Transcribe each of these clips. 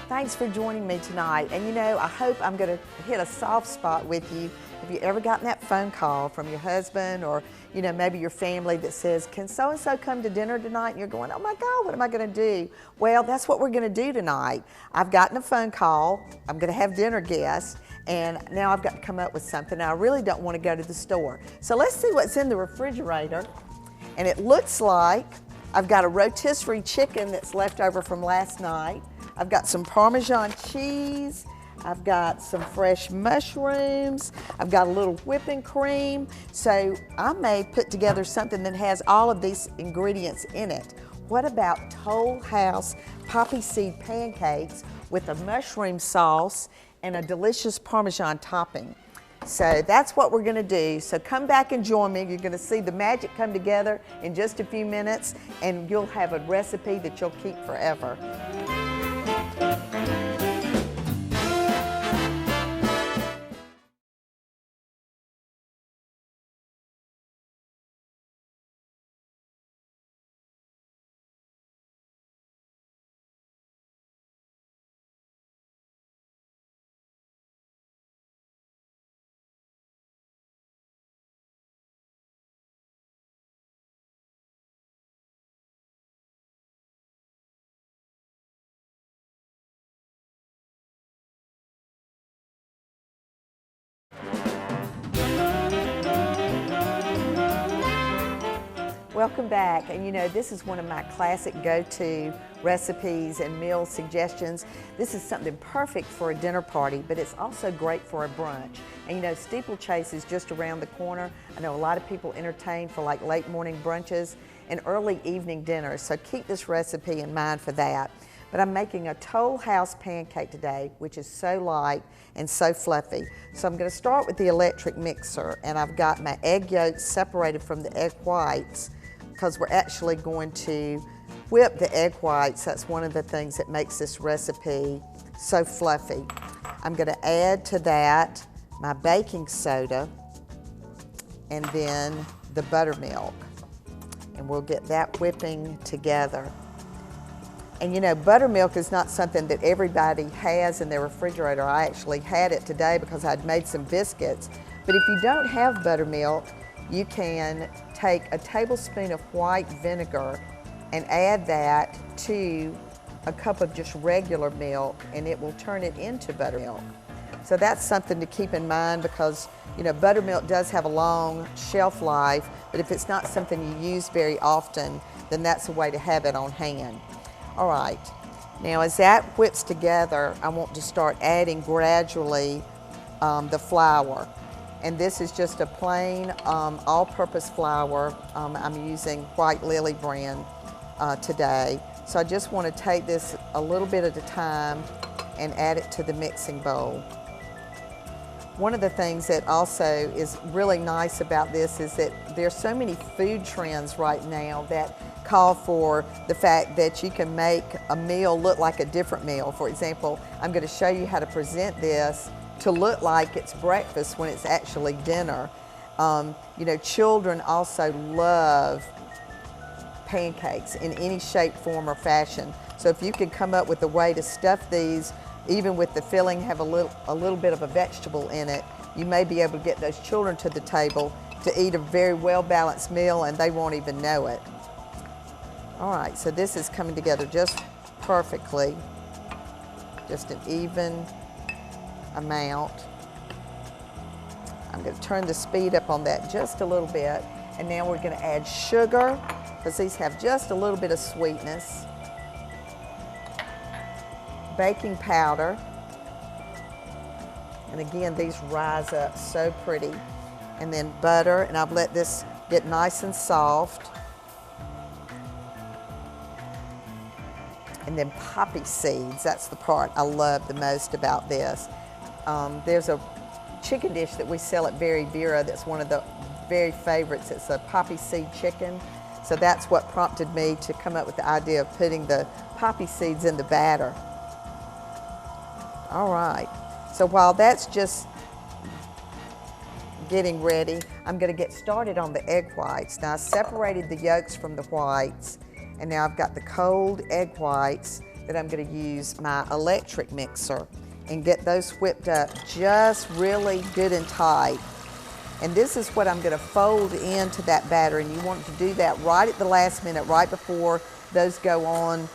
Thanks for joining me tonight. And you know, I hope I'm going to hit a soft spot with you. Have you ever gotten that phone call from your husband or, you know, maybe your family that says, can so-and-so come to dinner tonight? And you're going, oh my God, what am I going to do? Well, that's what we're going to do tonight. I've gotten a phone call. I'm going to have dinner guests. And now I've got to come up with something. Now, I really don't want to go to the store. So let's see what's in the refrigerator. And it looks like I've got a rotisserie chicken that's left over from last night. I've got some Parmesan cheese. I've got some fresh mushrooms. I've got a little whipping cream. So I may put together something that has all of these ingredients in it. What about Tollhouse Poppyseed Pancakes with a mushroom sauce and a delicious Parmesan topping? So that's what we're going to do. So come back and join me. You're going to see the magic come together in just a few minutes, and you'll have a recipe that you'll keep forever. Welcome back, and you know, this is one of my classic go-to recipes and meal suggestions. This is something perfect for a dinner party, but it's also great for a brunch. And you know, Steeplechase is just around the corner. I know a lot of people entertain for like late morning brunches and early evening dinners, so keep this recipe in mind for that. But I'm making a Tollhouse pancake today, which is so light and so fluffy. So I'm going to start with the electric mixer, and I've got my egg yolks separated from the egg whites, because we're actually going to whip the egg whites. That's one of the things that makes this recipe so fluffy. I'm going to add to that my baking soda and then the buttermilk, and we'll get that whipping together. And you know, buttermilk is not something that everybody has in their refrigerator. I actually had it today because I'd made some biscuits. But if you don't have buttermilk, you can take a tablespoon of white vinegar and add that to a cup of just regular milk, and it will turn it into buttermilk. So that's something to keep in mind, because you know, buttermilk does have a long shelf life, but if it's not something you use very often, then that's a way to have it on hand. All right, now as that whips together, I want to start adding gradually the flour. And this is just a plain all-purpose flour. I'm using White Lily brand today. So I just want to take this a little bit at a time and add it to the mixing bowl. One of the things that also is really nice about this is that there's so many food trends right now that call for the fact that you can make a meal look like a different meal. For example, I'm going to show you how to present this to look like it's breakfast when it's actually dinner. You know, children also love pancakes in any shape, form, or fashion. So if you could come up with a way to stuff these, even with the filling, have a little bit of a vegetable in it, you may be able to get those children to the table to eat a very well-balanced meal, and they won't even know it. All right, so this is coming together just perfectly, just an even amount. I'm going to turn the speed up on that just a little bit, and now we're going to add sugar, because these have just a little bit of sweetness, baking powder, and again, these rise up so pretty, and then butter, and I've let this get nice and soft, and then poppy seeds. That's the part I love the most about this. There's a chicken dish that we sell at VeryVera that's one of the very favorites. It's a poppy seed chicken. So that's what prompted me to come up with the idea of putting the poppy seeds in the batter. All right, so while that's just getting ready, I'm going to get started on the egg whites. Now I separated the yolks from the whites, and now I've got the cold egg whites that I'm going to use my electric mixer and get those whipped up just really good and tight. And this is what I'm going to fold into that batter, and you want to do that right at the last minute, right before those go on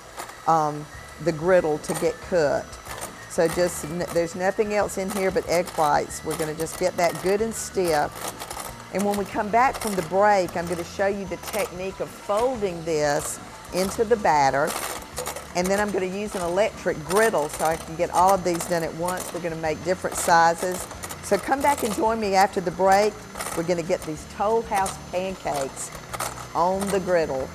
the griddle to get cooked. So just, there's nothing else in here but egg whites. We're going to just get that good and stiff. And when we come back from the break, I'm going to show you the technique of folding this into the batter. And then I'm going to use an electric griddle so I can get all of these done at once. We're going to make different sizes. So come back and join me after the break. We're going to get these Tollhouse pancakes on the griddle.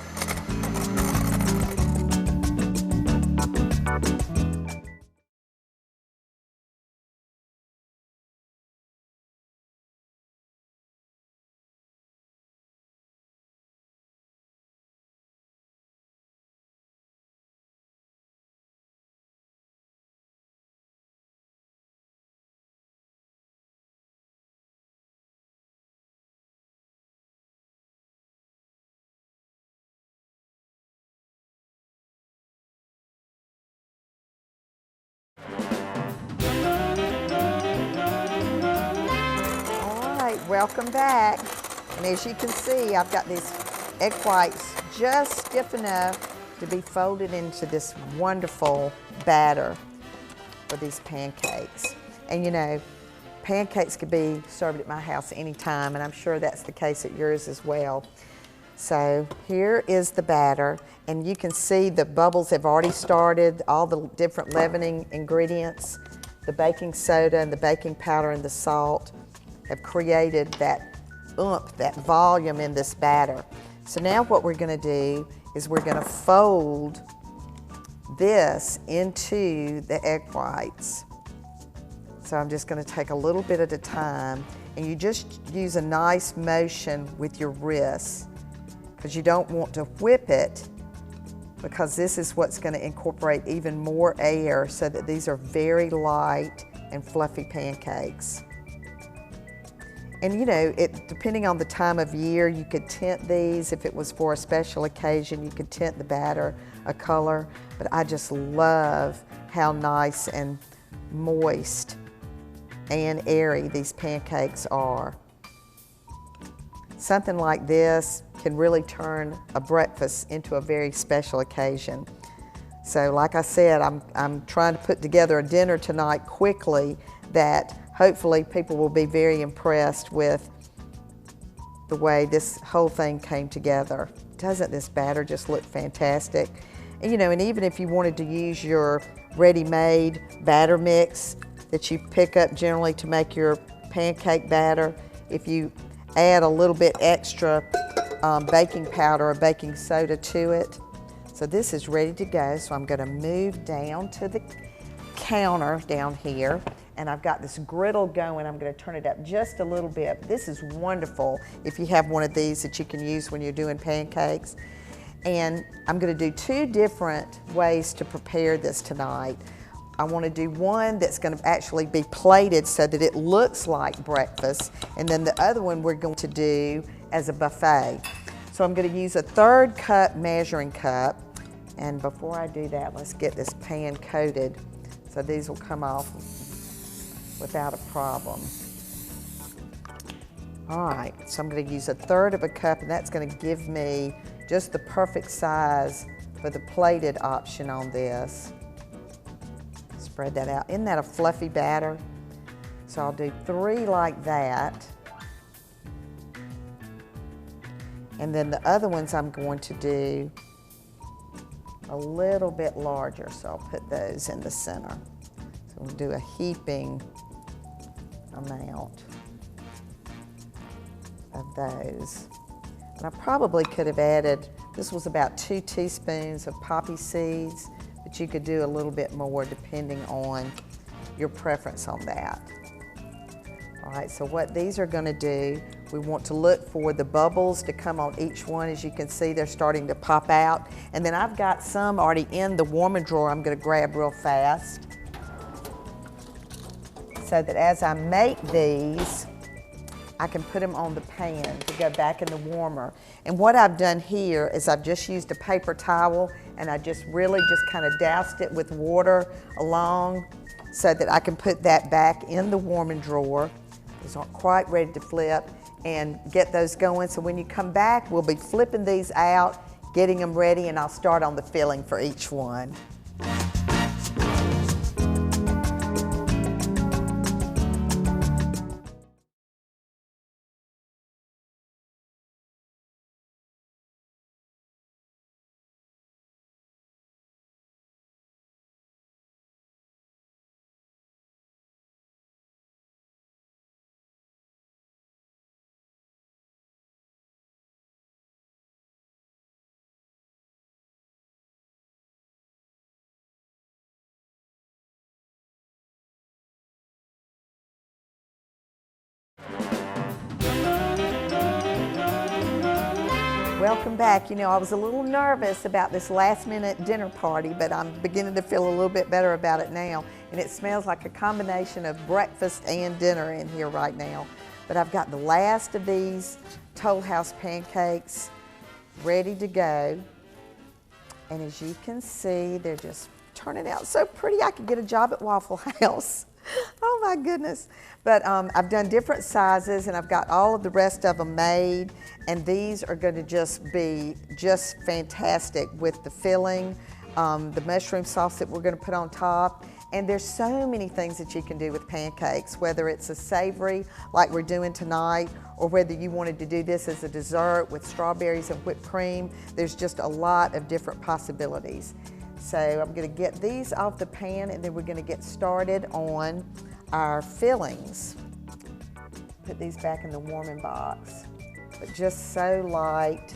Welcome back. And as you can see, I've got these egg whites just stiff enough to be folded into this wonderful batter for these pancakes. And you know, pancakes could be served at my house anytime, and I'm sure that's the case at yours as well. So here is the batter, and you can see the bubbles have already started, all the different leavening ingredients, the baking soda and the baking powder and the salt have created that oomph, that volume in this batter. So now what we're going to do is we're going to fold this into the egg whites. So I'm just going to take a little bit at a time, and you just use a nice motion with your wrist because you don't want to whip it, because this is what's going to incorporate even more air so that these are very light and fluffy pancakes. And you know, depending on the time of year, you could tint these. If it was for a special occasion, you could tint the batter a color. But I just love how nice and moist and airy these pancakes are. Something like this can really turn a breakfast into a very special occasion. So like I said, I'm trying to put together a dinner tonight quickly that hopefully people will be very impressed with the way this whole thing came together. Doesn't this batter just look fantastic? And you know, and even if you wanted to use your ready-made batter mix that you pick up generally to make your pancake batter, if you add a little bit extra baking powder or baking soda to it. So this is ready to go. So I'm gonna move down to the counter down here, and I've got this griddle going. I'm going to turn it up just a little bit. This is wonderful if you have one of these that you can use when you're doing pancakes. And I'm going to do two different ways to prepare this tonight. I want to do one that's going to actually be plated so that it looks like breakfast, and then the other one we're going to do as a buffet. So I'm going to use a 1/3 cup measuring cup, and before I do that, let's get this pan coated so these will come off without a problem. All right, so I'm going to use a 1/3 cup, and that's going to give me just the perfect size for the plated option on this. Spread that out. Isn't that a fluffy batter? So I'll do 3 like that. And then the other ones I'm going to do a little bit larger, so I'll put those in the center. So we'll do a heaping amount of those. And I probably could have added, this was about 2 teaspoons of poppy seeds, but you could do a little bit more depending on your preference on that. All right, so what these are going to do, we want to look for the bubbles to come on each one. As you can see, they're starting to pop out. And then I've got some already in the warmer drawer I'm going to grab real fast, so that as I make these, I can put them on the pan to go back in the warmer. And what I've done here is I've just used a paper towel and I just really just kind of doused it with water along so that I can put that back in the warming drawer. These aren't quite ready to flip, and get those going. So when you come back, we'll be flipping these out, getting them ready, and I'll start on the filling for each one. Welcome back. You know, I was a little nervous about this last minute dinner party, but I'm beginning to feel a little bit better about it now. And it smells like a combination of breakfast and dinner in here right now. But I've got the last of these Tollhouse pancakes ready to go. And as you can see, they're just turning out so pretty. I could get a job at Waffle House. Oh my goodness. But I've done different sizes and I've got all of the rest of them made, and these are going to just be just fantastic with the filling, the mushroom sauce that we're going to put on top. And there's so many things that you can do with pancakes, whether it's a savory like we're doing tonight, or whether you wanted to do this as a dessert with strawberries and whipped cream. There's just a lot of different possibilities. So I'm going to get these off the pan, and then we're going to get started on our fillings. Put these back in the warming box, but just so light.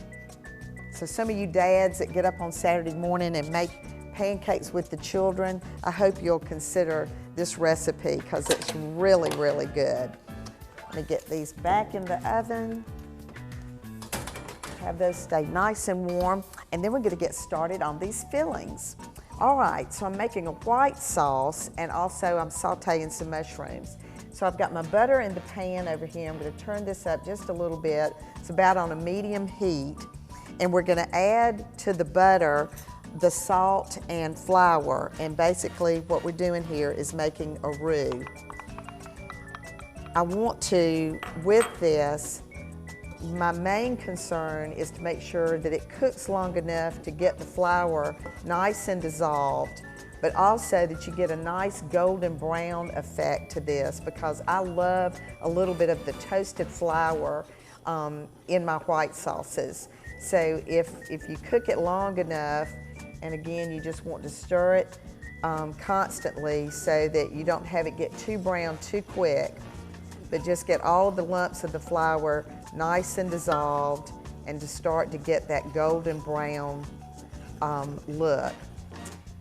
So some of you dads that get up on Saturday morning and make pancakes with the children, I hope you'll consider this recipe because it's really, really good. Let me get these back in the oven. Have those stay nice and warm, and then we're going to get started on these fillings. All right, so I'm making a white sauce, and also I'm sauteing some mushrooms. So I've got my butter in the pan over here. I'm going to turn this up just a little bit. It's about on a medium heat, and we're going to add to the butter the salt and flour, and basically what we're doing here is making a roux. I want to, with this, my main concern is to make sure that it cooks long enough to get the flour nice and dissolved, but also that you get a nice golden brown effect to this, because I love a little bit of the toasted flour in my white sauces. So if you cook it long enough, and again, you just want to stir it constantly so that you don't have it get too brown too quick, but just get all of the lumps of the flour nice and dissolved, and to start to get that golden brown look.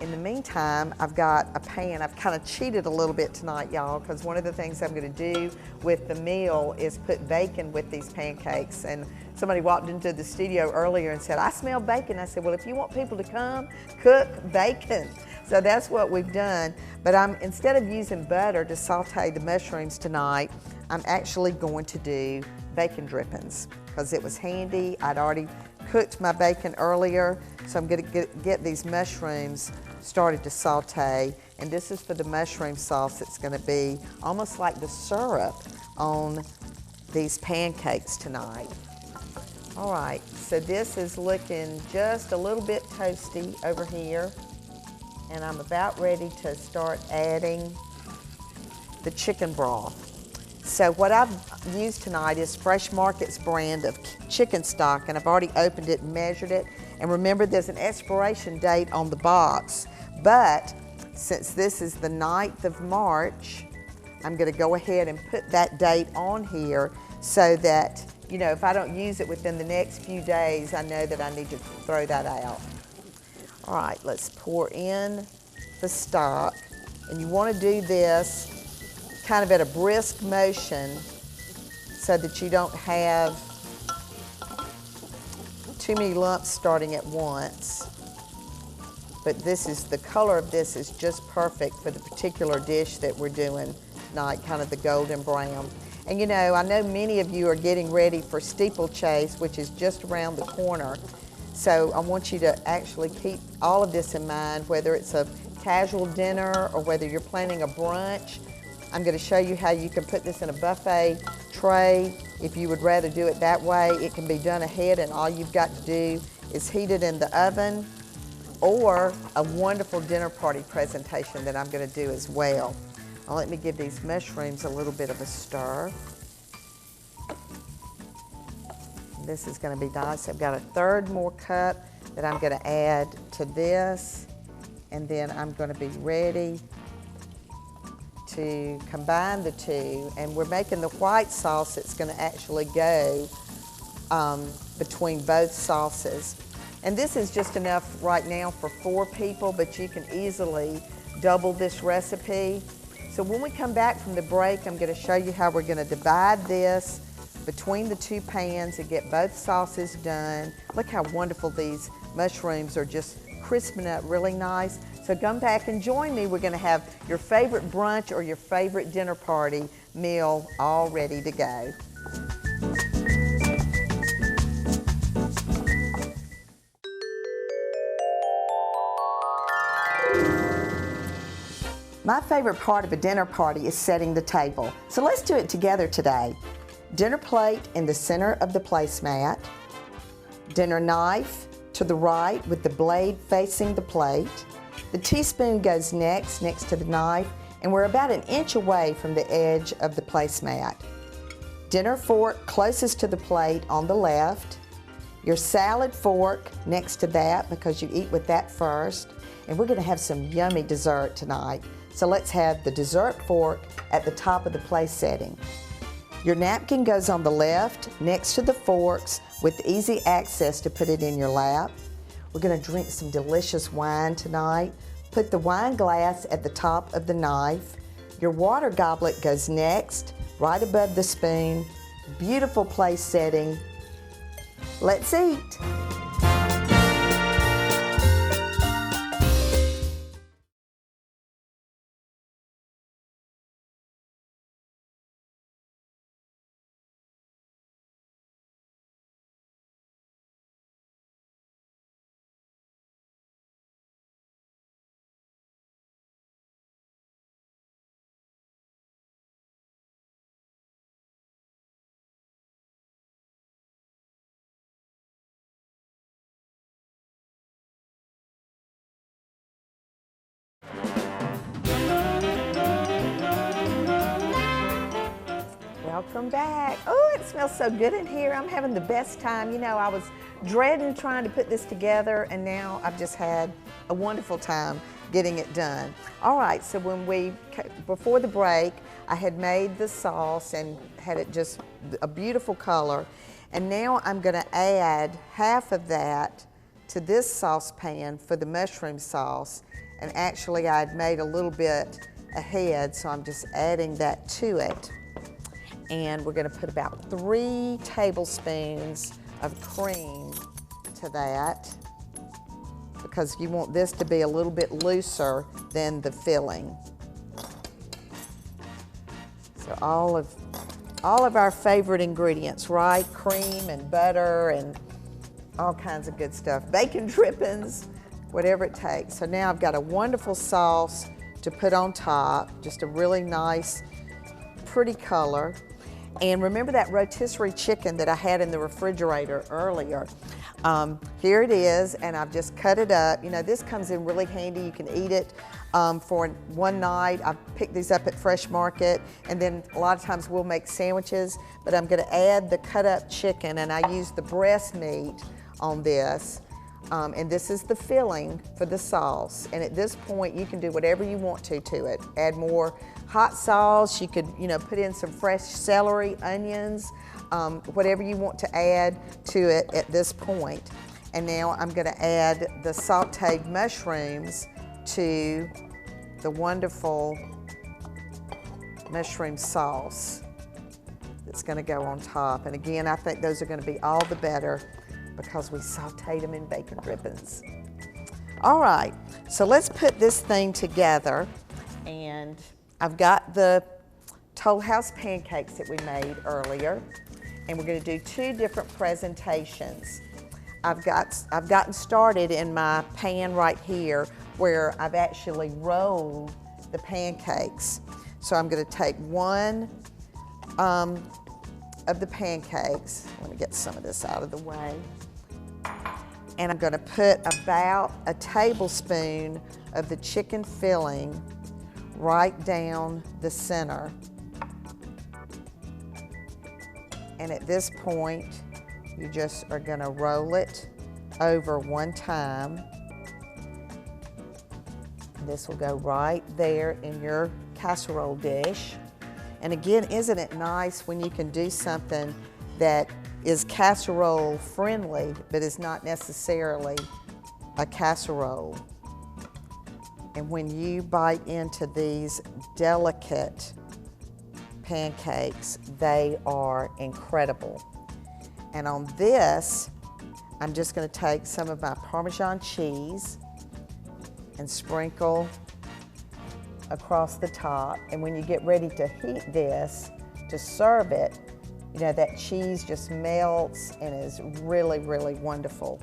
In the meantime, I've got a pan. I've kind of cheated a little bit tonight, y'all, because one of the things I'm going to do with the meal is put bacon with these pancakes. And somebody walked into the studio earlier and said, "I smell bacon." I said, "Well, if you want people to come, cook bacon." So that's what we've done. But instead of using butter to saute the mushrooms tonight, I'm actually going to do bacon drippings because it was handy. I'd already cooked my bacon earlier, so I'm going to get these mushrooms started to saute. And this is for the mushroom sauce. It's going to be almost like the syrup on these pancakes tonight. All right, so this is looking just a little bit toasty over here, and I'm about ready to start adding the chicken broth. So what I've used tonight is Fresh Market's brand of chicken stock, and I've already opened it and measured it. And remember, there's an expiration date on the box, but since this is the 9th of March, I'm going to go ahead and put that date on here so that, you know, if I don't use it within the next few days, I know that I need to throw that out. All right, let's pour in the stock, and you want to do this kind of at a brisk motion so that you don't have too many lumps starting at once. But the color of this is just perfect for the particular dish that we're doing tonight, kind of the golden brown. And you know, I know many of you are getting ready for steeplechase, which is just around the corner. So I want you to actually keep all of this in mind, whether it's a casual dinner or whether you're planning a brunch. I'm going to show you how you can put this in a buffet tray. If you would rather do it that way, it can be done ahead and all you've got to do is heat it in the oven, or a wonderful dinner party presentation that I'm going to do as well. Now let me give these mushrooms a little bit of a stir. This is going to be nice. I've got a third more cup that I'm going to add to this, and then I'm going to be ready to combine the two, and we're making the white sauce that's going to actually go between both sauces. And this is just enough right now for 4 people, but you can easily double this recipe. So when we come back from the break, I'm going to show you how we're going to divide this between the 2 pans and get both sauces done. Look how wonderful these mushrooms are, just crisping up really nice. So come back and join me. We're going to have your favorite brunch or your favorite dinner party meal all ready to go. My favorite part of a dinner party is setting the table. So let's do it together today. Dinner plate in the center of the placemat. Dinner knife to the right with the blade facing the plate. The teaspoon goes next to the knife, and we're about an inch away from the edge of the placemat. Dinner fork closest to the plate on the left. Your salad fork next to that because you eat with that first. And we're going to have some yummy dessert tonight. So let's have the dessert fork at the top of the place setting. Your napkin goes on the left next to the forks with easy access to put it in your lap. We're going to drink some delicious wine tonight. Put the wine glass at the top of the knife. Your water goblet goes next, right above the spoon. Beautiful place setting. Let's eat. Welcome back. Oh, it smells so good in here. I'm having the best time. You know, I was dreading trying to put this together, and now I've just had a wonderful time getting it done. All right, so before the break, I had made the sauce and had it just a beautiful color. And now I'm gonna add half of that to this saucepan for the mushroom sauce. And actually I'd made a little bit ahead, so I'm just adding that to it. And we're gonna put about 3 tablespoons of cream to that, because you want this to be a little bit looser than the filling. So all of our favorite ingredients, right? Cream and butter and all kinds of good stuff. Bacon drippings, whatever it takes. So now I've got a wonderful sauce to put on top, just a really nice, pretty color. And remember that rotisserie chicken that I had in the refrigerator earlier? Here it is, and I've just cut it up. You know, this comes in really handy. You can eat it for one night. I picked these up at Fresh Market, and then a lot of times we'll make sandwiches, but I'm gonna add the cut up chicken, and I use the breast meat on this. And this is the filling for the sauce. And at this point, you can do whatever you want to it. Add more hot sauce. You could, put in some fresh celery, onions, whatever you want to add to it at this point. And now I'm gonna add the sauteed mushrooms to the wonderful mushroom sauce that's gonna go on top. And again, I think those are gonna be all the better because we sauteed them in bacon drippings. All right, so let's put this thing together. And I've got the Tollhouse pancakes that we made earlier, and we're going to do 2 different presentations. I've gotten started in my pan right here where I've actually rolled the pancakes. So I'm going to take one of the pancakes. Let me get some of this out of the way. And I'm going to put about a tablespoon of the chicken filling right down the center. And at this point, you just are going to roll it over one time. This will go right there in your casserole dish. And again, isn't it nice when you can do something that is casserole friendly, but is not necessarily a casserole? And when you bite into these delicate pancakes, they are incredible. And on this, I'm just going to take some of my Parmesan cheese and sprinkle across the top. And when you get ready to heat this, to serve it, you know, that cheese just melts and is really, really wonderful.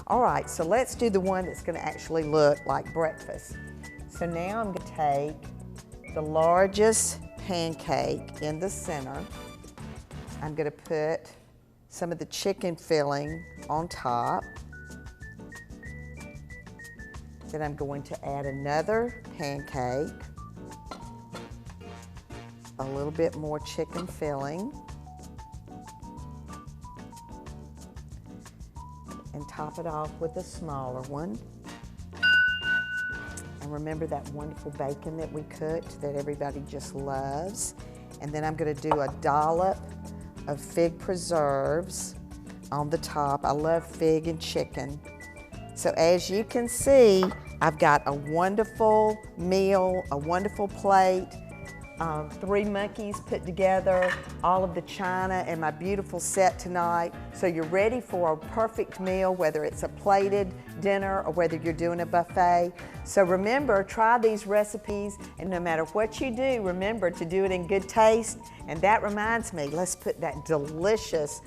All right, so let's do the one that's going to actually look like breakfast. So now I'm going to take the largest pancake in the center. I'm going to put some of the chicken filling on top. Then I'm going to add another pancake, a little bit more chicken filling, and top it off with a smaller one. And remember that wonderful bacon that we cooked that everybody just loves. And then I'm going to do a dollop of fig preserves on the top. I love fig and chicken. So as you can see, I've got a wonderful meal, a wonderful plate, 3 monkeys put together, all of the china and my beautiful set tonight. So you're ready for a perfect meal, whether it's a plated dinner or whether you're doing a buffet. So remember, try these recipes, and no matter what you do, remember to do it in good taste. And that reminds me, let's put that delicious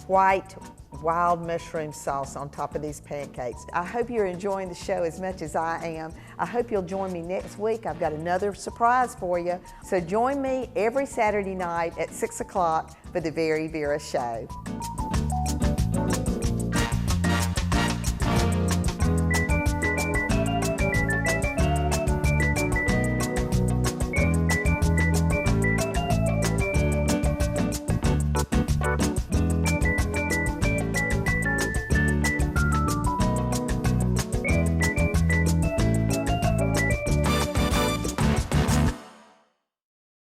white wild mushroom sauce on top of these pancakes. I hope you're enjoying the show as much as I am. I hope you'll join me next week. I've got another surprise for you. So join me every Saturday night at 6 o'clock for the VeryVera show.